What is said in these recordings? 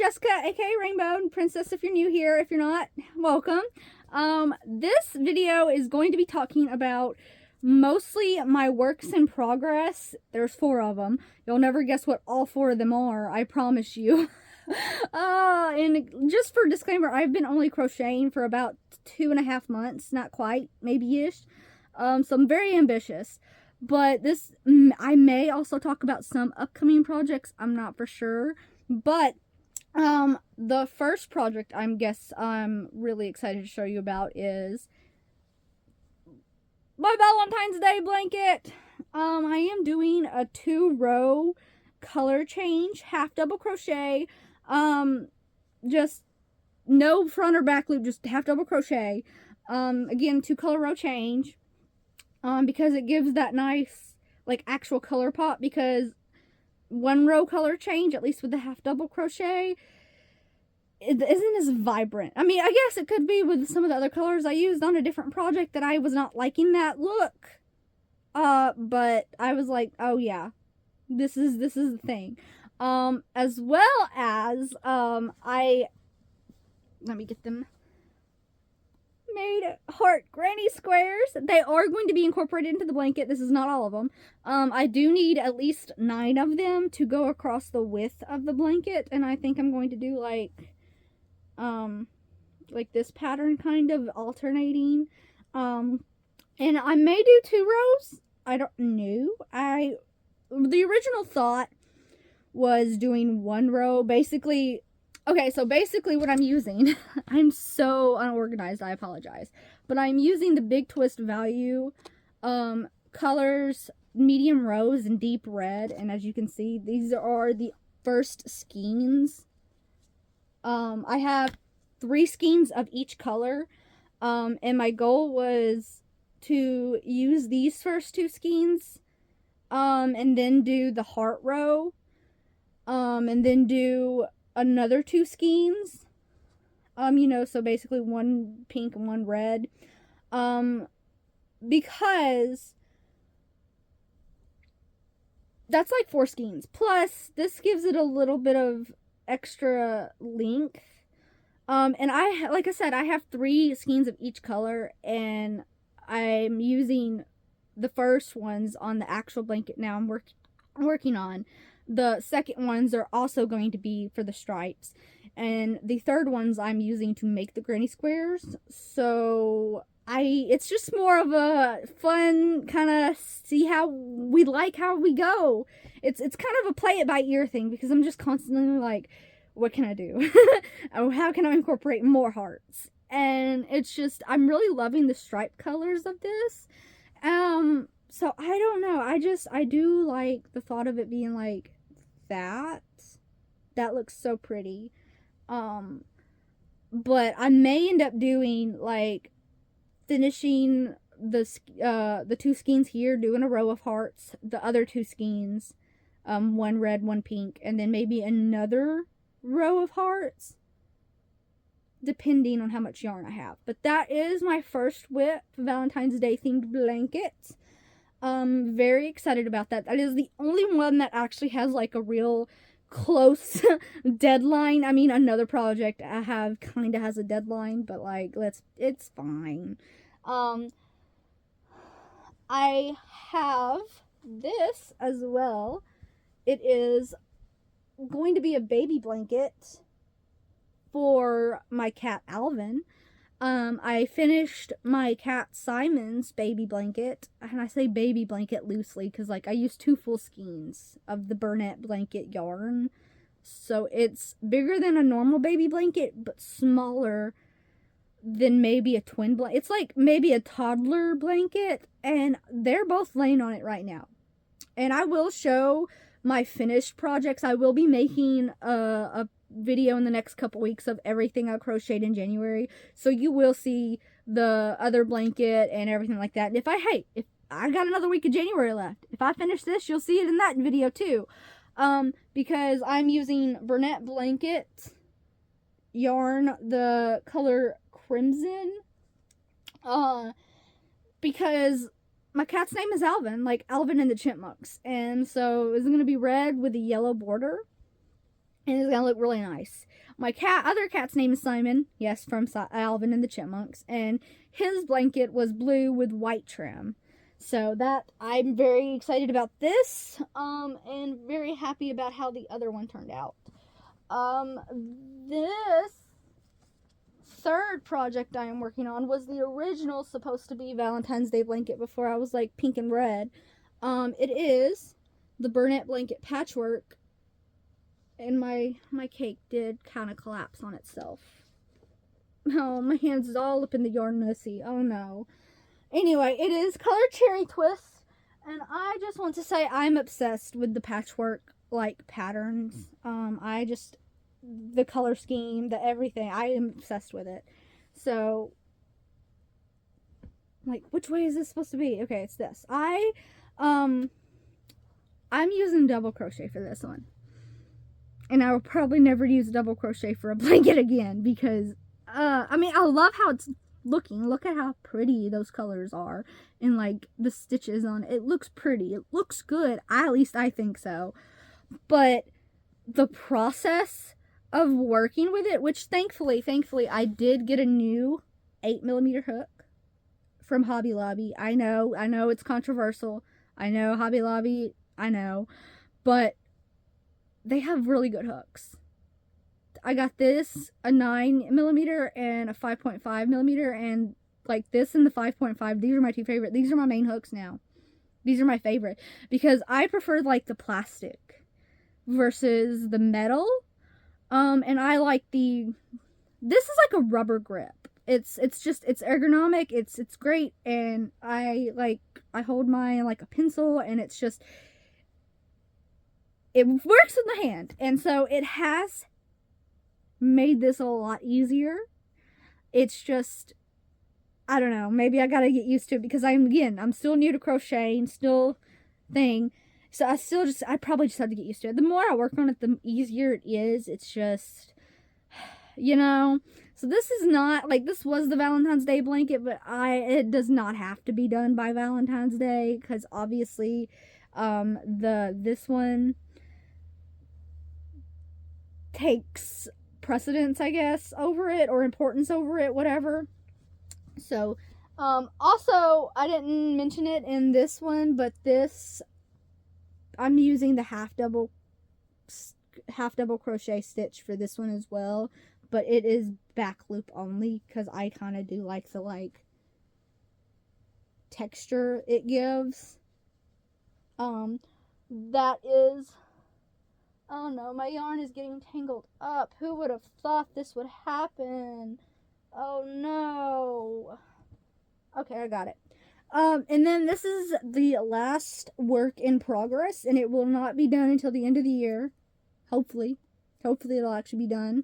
Jessica, aka Rainbow Princess if you're new here. If you're not, welcome. This video is going to be talking about mostly my works in progress. There's 4 of them. You'll never guess what all 4 of them are, I promise you. And just for disclaimer, I've been only crocheting for about 2.5 months, not quite, maybe-ish. So I'm very ambitious. But this, I may also talk about some upcoming projects. I'm not for sure. But the first project I'm really excited to show you about is my Valentine's Day blanket. I am doing a 2-row color change, half double crochet. Just no front or back loop, just half double crochet. Again, 2 color row change. Because it gives that nice, like, actual color pop, because 1 row color change, at least with the half double crochet, it isn't as vibrant. I mean, I guess it could be with some of the other colors I used on a different project that I was not liking that look. But I was like, oh yeah, this is the thing. As well as, let me get them made heart granny squares. They are going to be incorporated into the blanket. This is not all of them. I do need at least 9 of them to go across the width of the blanket, and I think I'm going to do like this pattern, kind of alternating. And I may do 2 rows. I don't know. The original thought was doing 1 row, basically. Okay, so basically what I'm using, I'm so unorganized, I apologize, but I'm using the Big Twist Value colors, medium rose and deep red, and as you can see, these are the first skeins. I have 3 skeins of each color, and my goal was to use these first 2 skeins, and then do the heart row, and then do another 2 skeins, so basically 1 pink and 1 red, because that's like 4 skeins, plus this gives it a little bit of extra length, and like I said, I have 3 skeins of each color, and I'm using the first ones on the actual blanket now I'm working on. The second ones are also going to be for the stripes. And the third ones I'm using to make the granny squares. So it's just more of a fun kind of see how we go. It's kind of a play it by ear thing, because I'm just constantly like, what can I do? How can I incorporate more hearts? And it's just, I'm really loving the stripe colors of this. So I don't know. I do like the thought of it being like that looks so pretty. But I may end up doing like finishing the 2 skeins here, doing a row of hearts, the other 2 skeins, 1 red, 1 pink, and then maybe another row of hearts, depending on how much yarn I have. But that is my first whip Valentine's Day themed blanket. Very excited about that. That is the only one that actually has like a real close deadline. I mean, another project I have kind of has a deadline, but like, it's fine. I have this as well. It is going to be a baby blanket for my cat Alvin. I finished my cat Simon's baby blanket, and I say baby blanket loosely because, like, I used 2 full skeins of the Burnett blanket yarn, so it's bigger than a normal baby blanket, but smaller than maybe a twin blanket. It's like maybe a toddler blanket, and they're both laying on it right now. And I will show my finished projects. I will be making a video in the next couple weeks of everything I crocheted in January, so you will see the other blanket and everything like that. And if I got another week of January left, if I finish this, you'll see it in that video too, because I'm using Burnett blanket yarn, the color crimson, because my cat's name is Alvin, like Alvin and the Chipmunks, and so it's going to be red with a yellow border. and it's gonna look really nice. My other cat's name is Simon. Yes, from Alvin and the Chipmunks, and his blanket was blue with white trim. So that I'm very excited about this, and very happy about how the other one turned out. This third project I am working on was the original supposed to be Valentine's Day blanket before I was like pink and red. It is the Burnett blanket patchwork, and my cake did kind of collapse on itself. Oh, my hands is all up in the yarn messy. Oh no. Anyway, it is color cherry twist, and I just want to say I'm obsessed with the patchwork like patterns. The color scheme, the everything. I am obsessed with it. So, like, which way is this supposed to be? Okay, it's this. I'm using double crochet for this one. And I will probably never use double crochet for a blanket again because, I mean, I love how it's looking. Look at how pretty those colors are. And, like, the stitches on it. It looks pretty. It looks good. At least I think so. But the process of working with it, which thankfully, I did get a new 8mm hook from Hobby Lobby. I know it's controversial. I know Hobby Lobby, I know. But they have really good hooks. I got this, a 9mm and a 5.5mm, and like this and the 5.5, these are my two favorite. These are my main hooks now. These are my favorite because I prefer like the plastic versus the metal. And I like this is like a rubber grip. It's ergonomic, it's great, and I hold mine like a pencil, and it works in the hand, and so it has made this a lot easier. It's just, I don't know, maybe I gotta get used to it because I'm still new to crocheting, so I probably just have to get used to it. The more I work on it, the easier it is. It's just, so this is not, like, this was the Valentine's Day blanket, but it does not have to be done by Valentine's Day, because obviously, this one takes precedence, I guess, over it, or importance over it, whatever. So, also, I didn't mention it in this one, but I'm using the half double crochet stitch for this one as well, but it is back loop only because I kind of do like the texture it gives. That is, oh no, my yarn is getting tangled up. Who would have thought this would happen? Oh no. Okay, I got it. And then this is the last work in progress, and it will not be done until the end of the year. Hopefully it'll actually be done.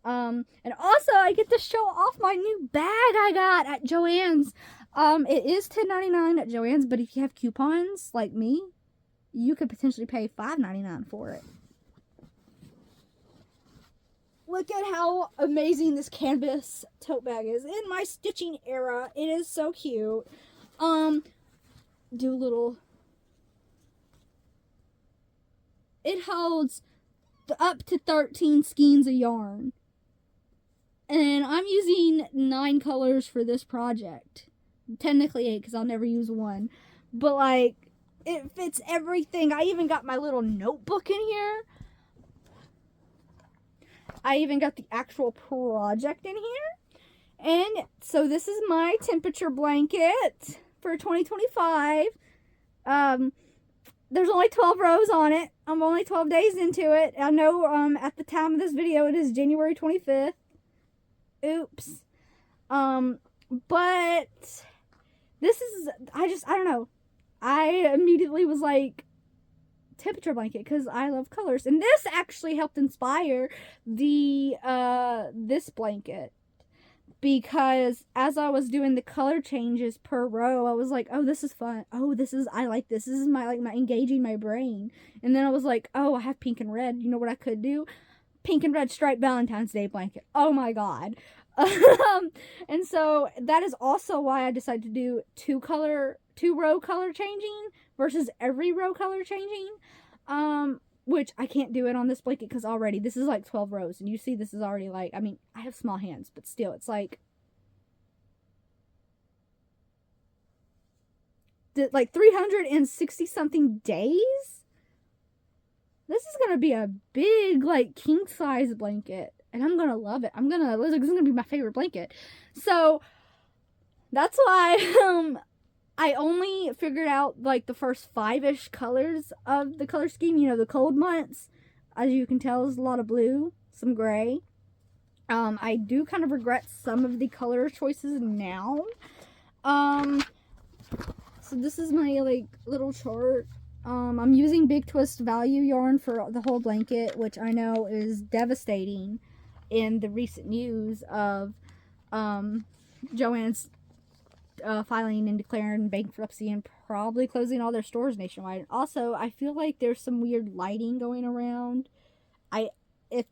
And also I get to show off my new bag I got at Joann's. It is $10.99 at Joann's, but if you have coupons like me, you could potentially pay $5.99 for it. Look at how amazing this canvas tote bag is. In my stitching era, it is so cute. It holds up to 13 skeins of yarn. And I'm using 9 colors for this project. Technically 8, because I'll never use one. But, like, it fits everything. I even got my little notebook in here. I even got the actual project in here. And so this is my temperature blanket for 2025. There's only 12 rows on it. I'm only 12 days into it. I know at the time of this video it is January 25th. Oops. But this is, I don't know. I immediately was like, temperature blanket, because I love colors. And this actually helped inspire this blanket, because as I was doing the color changes per row, I was like, oh, this is fun. Oh, I like this. This is my engaging my brain. And then I was like, oh, I have pink and red. You know what I could do? Pink and red striped Valentine's Day blanket. Oh my god. And so that is also why I decided to do 2 row color changing versus every row color changing. which I can't do it on this blanket because already this is like 12 rows. And you see this is already like, I mean, I have small hands, but still, it's like 360 something days. This is going to be a big, like, king size blanket. And I'm going to love it. This is going to be my favorite blanket. So, that's why, I only figured out, like, the first 5-ish colors of the color scheme. You know, the cold months. As you can tell, there's a lot of blue, some gray. I do kind of regret some of the color choices now. So this is my, like, little chart. I'm using Big Twist Value yarn for the whole blanket, which I know is devastating in the recent news of Joann's filing and declaring bankruptcy and probably closing all their stores nationwide. Also, I feel like there's some weird lighting going around. I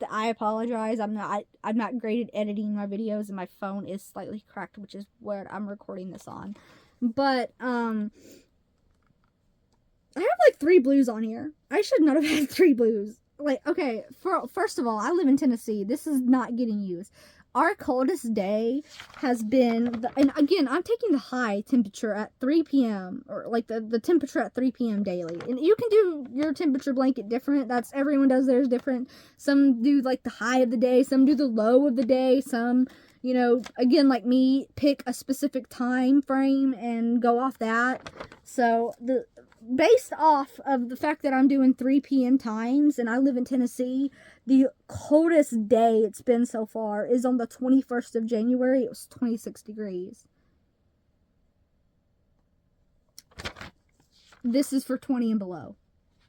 apologize. I'm not great at editing my videos, and my phone is slightly cracked, which is what I'm recording this on. But I have like 3 blues on here. I should not have had 3 blues. Like, okay, first of all, I live in Tennessee. This is not getting used. Our coldest day has been, and again, I'm taking the high temperature at 3 p.m. or like the temperature at 3 p.m. daily. And you can do your temperature blanket different. Everyone does theirs different. Some do like the high of the day. Some do the low of the day. Some, you know, again, like me, pick a specific time frame and go off that. So based off of the fact that I'm doing 3 p.m. times and I live in Tennessee, the coldest day it's been so far is on the 21st of January. It was 26 degrees. This is for 20 and below.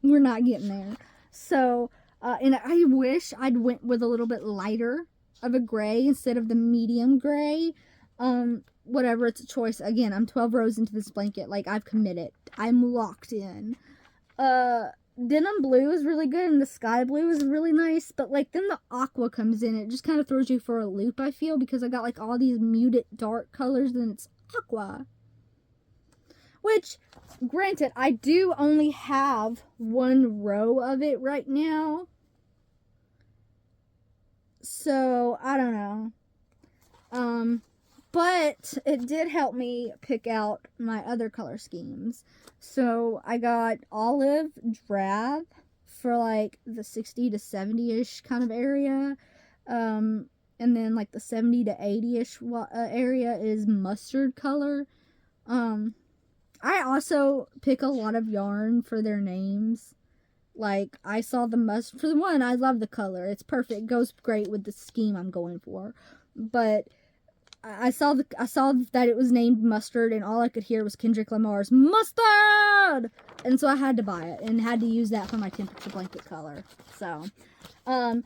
We're not getting there. So, and I wish I'd went with a little bit lighter of a gray instead of the medium gray. Whatever, it's a choice. Again, I'm 12 rows into this blanket. Like, I've committed. I'm locked in. Denim blue is really good, and the sky blue is really nice, but, like, then the aqua comes in. It just kind of throws you for a loop, I feel, because I got, like, all these muted dark colors, and it's aqua. Which, granted, I do only have 1 row of it right now. So, I don't know. But it did help me pick out my other color schemes. So I got olive drab for like the 60 to 70-ish kind of area. And then like the 70 to 80-ish area is mustard color. I also pick a lot of yarn for their names. Like, I saw the mustard. For the one, I love the color. It's perfect. It goes great with the scheme I'm going for. But I saw that it was named mustard, and all I could hear was Kendrick Lamar's mustard, and so I had to buy it and had to use that for my temperature blanket color. So, I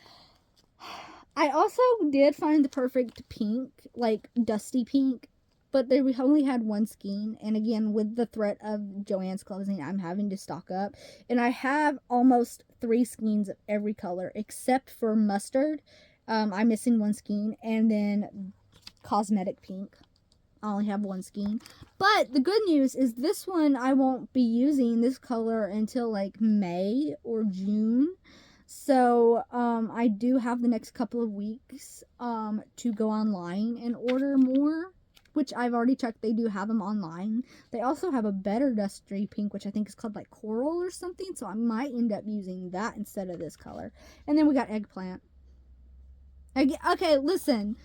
also did find the perfect pink, like dusty pink, but we only had 1 skein, and again, with the threat of Joann's closing, I'm having to stock up, and I have almost 3 skeins of every color except for mustard. I'm missing 1 skein, and then cosmetic pink. I only have 1 skein. But the good news is this one I won't be using this color until like May or June. So I do have the next couple of weeks to go online and order more, which I've already checked. They do have them online. They also have a better dusty pink, which I think is called like coral or something. So I might end up using that instead of this color. And then we got eggplant. Okay, listen.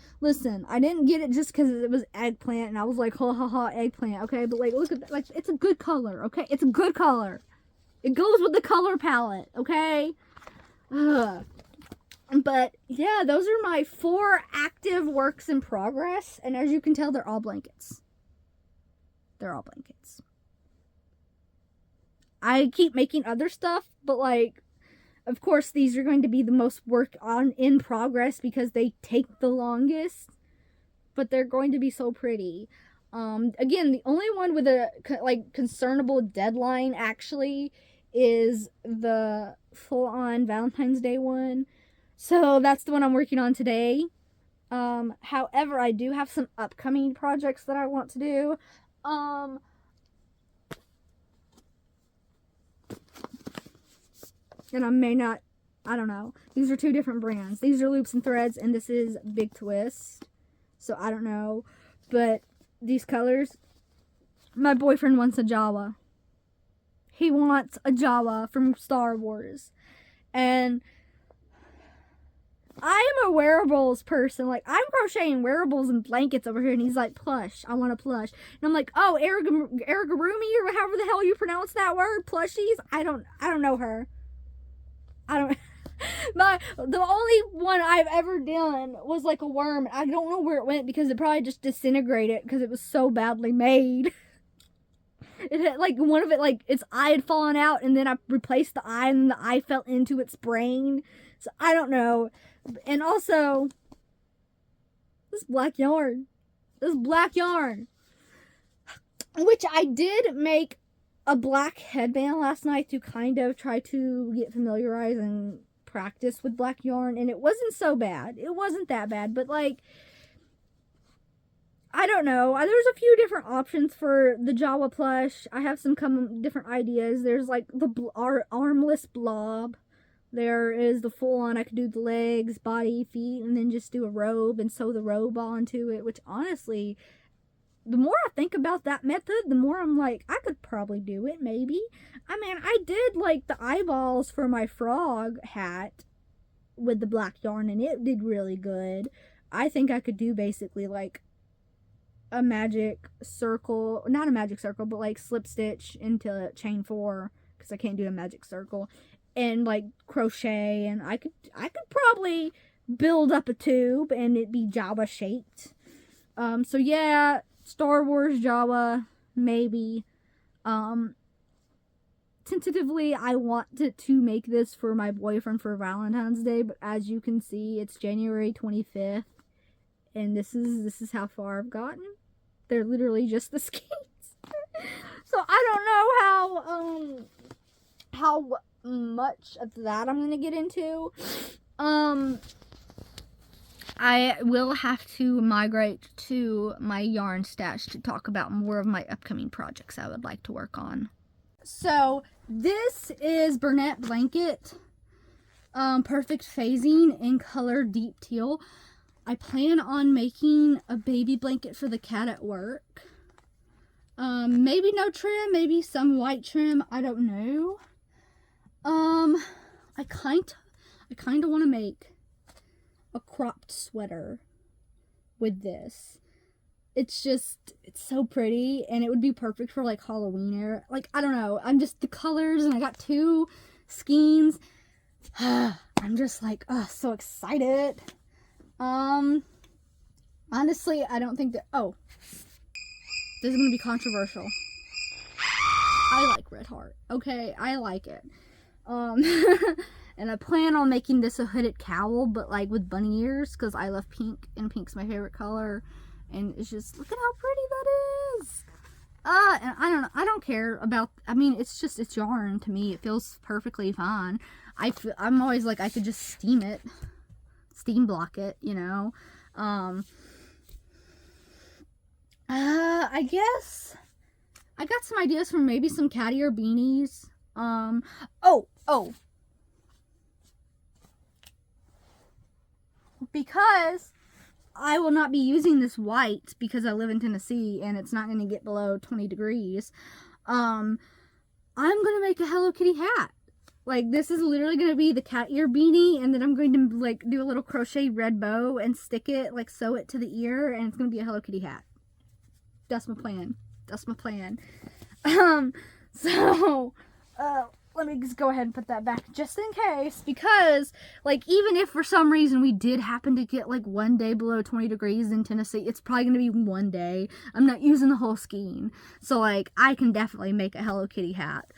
I didn't get it just because it was eggplant, and I was like, ha ha ha, eggplant. Okay, but like, look at that. Like, it's a good color. Okay, it's a good color. It goes with the color palette. Okay. But yeah, those are my 4 active works in progress, and as you can tell, they're all blankets. I keep making other stuff, but like, of course, these are going to be the most work in progress because they take the longest, but they're going to be so pretty. Again, the only one with a like concernable deadline actually is the full-on Valentine's Day one. So that's the one I'm working on today. However, I do have some upcoming projects that I want to do. And I may not, I don't know. These are two different brands. These are Loops and Threads, and this is Big Twist. So I don't know. But these colors, my boyfriend wants a Jawa. He wants a Jawa from Star Wars. And I am a wearables person. Like, I'm crocheting wearables and blankets over here, and he's like, plush. I want a plush. And I'm like, oh, Aragami, or however the hell you pronounce that word, plushies. I don't know her. I don't. The only one I've ever done was like a worm. I don't know where it went because it probably just disintegrated because it was so badly made. It had, like, one of it, like, its eye had fallen out, and then I replaced the eye, and the eye fell into its brain. So, I don't know. And also, this black yarn. Which I did make a black headband last night to kind of try to get familiarized and practice with black yarn, and it wasn't so bad. It wasn't that bad, but, like, I don't know. There's a few different options for the Jawa plush. I have some different ideas. There's like the armless blob. There is the full on, I could do the legs, body, feet, and then just do a robe and sew the robe onto it, which honestly, the more I think about that method, the more I'm like, I could probably do it, maybe. I mean, I did like the eyeballs for my frog hat with the black yarn, and it did really good. I think I could do basically like a magic circle, not a magic circle, but like slip stitch into chain 4, because I can't do a magic circle, and like crochet, and I could probably build up a tube and it'd be Jawa shaped. So yeah, Star Wars Jawa, maybe. Tentatively, I want to make this for my boyfriend for Valentine's Day, but as you can see, it's January 25th. And this is how far I've gotten. They're literally just the skeins. So I don't know how much of that I'm gonna get into. I will have to migrate to my yarn stash to talk about more of my upcoming projects I would like to work on. So this is Burnett Blanket, perfect phasing in color deep teal. I plan on making a baby blanket for the cat at work. Maybe no trim, maybe some white trim, I don't know. I kind of want to make a cropped sweater with this. It's so pretty, and it would be perfect for like Halloween era. Like, I don't know, I'm just the colors, and I got 2 skeins. I'm just like, oh, so excited. Honestly, I don't think that, oh, this is going to be controversial. I like Red Heart. Okay, I like it. And I plan on making this a hooded cowl, but like with bunny ears, because I love pink, and pink's my favorite color. And it's just, look at how pretty that is. And I don't care about, I mean, it's yarn to me. It feels perfectly fine. I'm always like, I could just steam block it, you know. I guess I got some ideas from maybe some cat ear beanies. Because I will not be using this white because I live in Tennessee and it's not going to get below 20 degrees. I'm going to make a Hello Kitty hat. Like, this is literally going to be the cat ear beanie, and then I'm going to, like, do a little crochet red bow and stick it, like, sew it to the ear, and it's going to be a Hello Kitty hat. That's my plan. Let me just go ahead and put that back just in case, because, like, even if for some reason we did happen to get, like, 1 day below 20 degrees in Tennessee, it's probably going to be 1 day. I'm not using the whole skein. So, like, I can definitely make a Hello Kitty hat.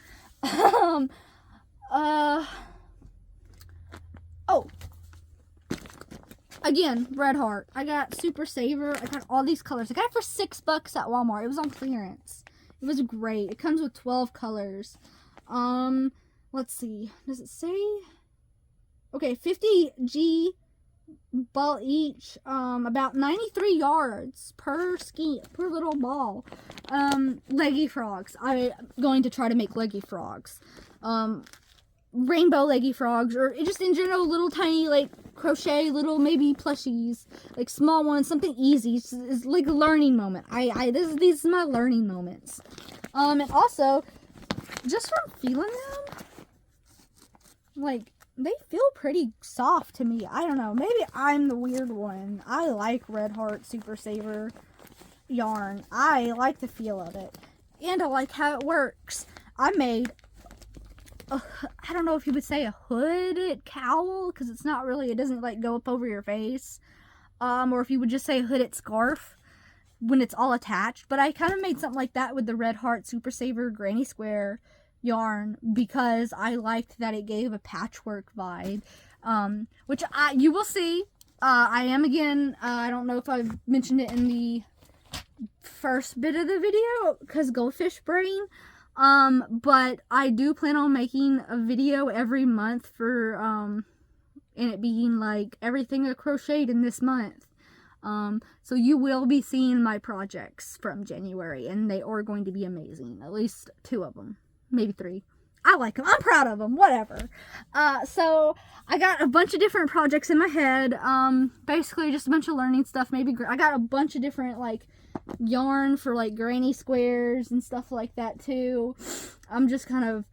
Again, Red Heart. I got Super Saver. I got all these colors. I got it for $6 at Walmart. It was on clearance. It was great. It comes with 12 colors. Let's see. Does it say? Okay, 50G ball each. About 93 yards per little ball. Leggy frogs. I'm going to try to make leggy frogs. rainbow leggy frogs, or just in general little tiny like crochet little maybe plushies, like small ones, something easy. It's like a learning moment. These are my learning moments. And also just from feeling them, like they feel pretty soft to me. I don't know, maybe I'm the weird one. I like Red Heart Super Saver yarn. I like the feel of it, and I like how it works. I made I don't know if you would say a hooded cowl, because it's not really, it doesn't like go up over your face, or if you would just say a hooded scarf when it's all attached. But I kind of made something like that with the Red Heart Super Saver Granny Square yarn, because I liked that it gave a patchwork vibe, which you will see. I am again, I don't know if I've mentioned it in the first bit of the video, because goldfish brain. But I do plan on making a video every month for, and it being like everything I crocheted in this month. So you will be seeing my projects from January, and they are going to be amazing. At least 2 of them, maybe 3. I like them. I'm proud of them. Whatever. So I got a bunch of different projects in my head. Basically just a bunch of learning stuff. Maybe I got a bunch of different like yarn for like granny squares and stuff like that too. I'm just kind of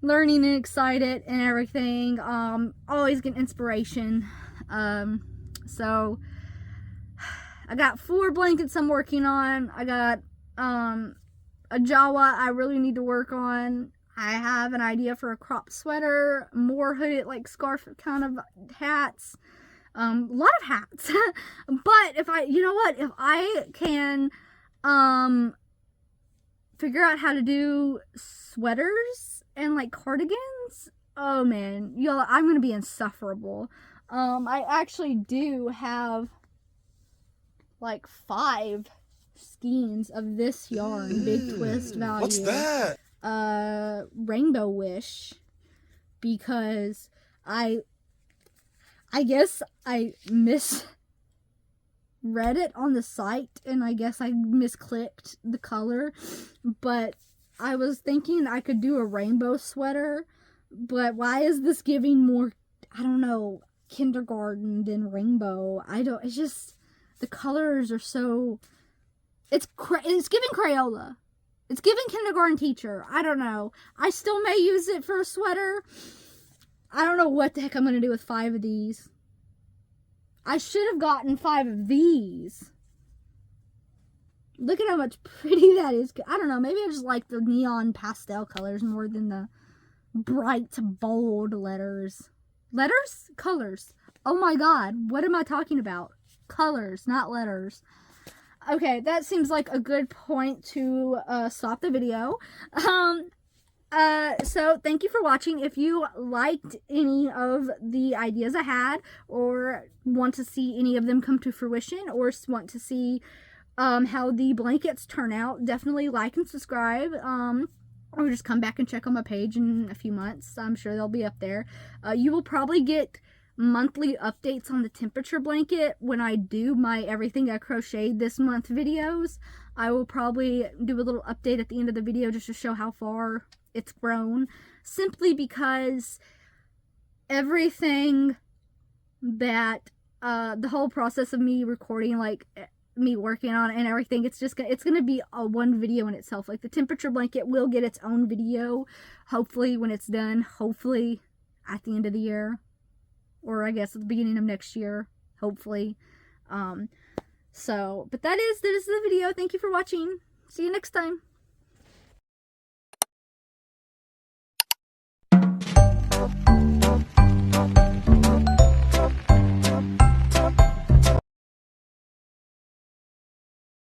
learning and excited and everything. Always get inspiration. So I got 4 blankets I'm working on. I got a Jawa I really need to work on. I have an idea for a crop sweater, more hooded like scarf kind of hats. A lot of hats. But if I can figure out how to do sweaters and like cardigans, oh man, y'all, I'm gonna be insufferable. I actually do have like 5 skeins of this yarn, Big Twist value. What's that? Rainbow Wish, because I guess I misread it on the site, and I guess I misclicked the color, but I was thinking I could do a rainbow sweater, but why is this giving more, I don't know, kindergarten than rainbow? It's just, the colors are so, it's giving Crayola. It's giving kindergarten teacher. I don't know. I still may use it for a sweater. I don't know what the heck I'm going to do with 5 of these. I should have gotten 5 of these. Look at how much pretty that is. I don't know. Maybe I just like the neon pastel colors more than the bright, bold letters. Letters? Colors. Oh my god. What am I talking about? Colors, not letters. Okay, that seems like a good point to stop the video. So thank you for watching. If you liked any of the ideas I had, or want to see any of them come to fruition, or want to see how the blankets turn out, definitely like and subscribe. Or just come back and check on my page in a few months. I'm sure they'll be up there. You will probably get monthly updates on the temperature blanket when I do my everything I crocheted this month videos. I will probably do a little update at the end of the video just to show how far it's grown, simply because everything that the whole process of me recording, like me working on it and everything, it's gonna be a one video in itself. Like the temperature blanket will get its own video, hopefully when it's done, hopefully at the end of the year, or I guess at the beginning of next year, hopefully. But that is the video. Thank you for watching. See you next time.